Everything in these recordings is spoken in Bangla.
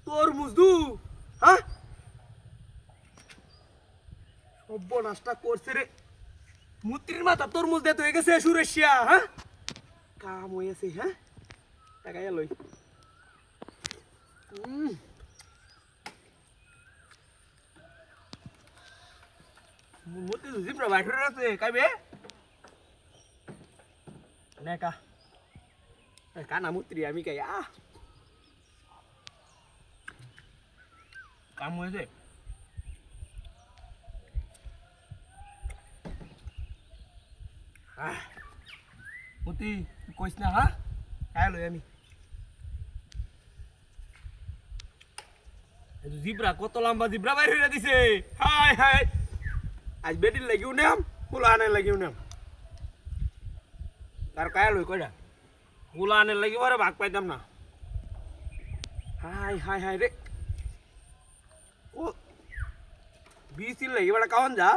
তরমুজ দু হ্যাঁ সর্বনাশটা করছে রে মুত্রির মাথা তরমুজ দিয়ে হয়ে গেছে সুরেশিয়া হ্যাঁ কাম হয়েছে হ্যাঁ টাকা লই মুত্রি জিব্রা বাইরে আছে কাইবে নেকা কানা মুত্রি আমি কাই কাম হয়েছে মুতি কইস না হ্যাঁ খাই লই আমি জিব্রা কত লম্বা জিব্রা বাইর হইয়া দিছে হাই হাই আজ বেটির লাগিও নাম ফুলা আনে লাগিও নাম তার খাই লই কইরা ফুলা আনে লাগিও আরে ভাগ পাইতাম না হাই হাই হাই রে ও বিসিল লাগি বড় কাওন যা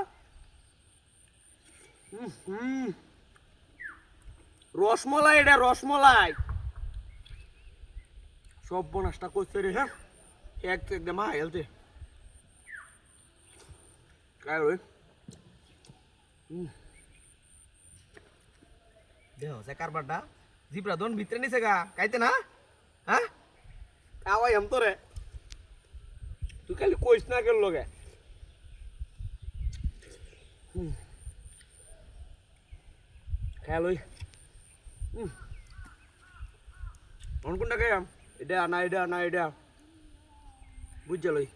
রসমলাই এটা রসমলাই সব বনাসটা করছে রে হ্যাঁ একদম হেলতে কাই ওই দেহ সে কারবারটা জিব্রা দন ভিতরে নিছে গা কাইতে না হ্যাঁ কাওয়াই हम तो রে তুই খালি কইস না কেন লগে খাই কোনটা খাইয়াম এটা না এটা বুঝছে লই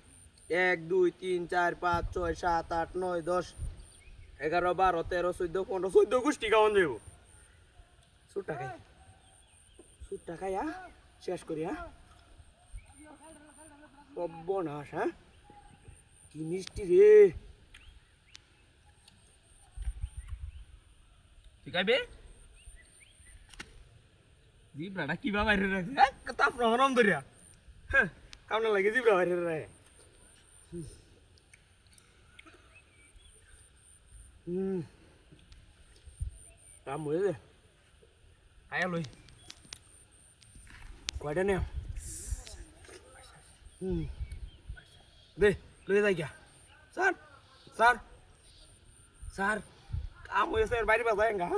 1 2 3 4 5 6 7 8 9 10 11 12 13 14 15 14 গোষ্ঠী খাওয়ান যাব সুটটা খাই শেষ করি সর্বনাশ কি মিষ্টি রে ঠিক আছে জিব্রাটা কি বাবা রে রাখছে তাপ রহরম ধরিয়া কামনা লাগে জিব্রা বাইরে রে কাম হয়েছে আয়া লই কয়টা নে দে লই যাই গিয়া স্যার স্যার স্যার কাম হয়েছে বাইরে বাজায় গা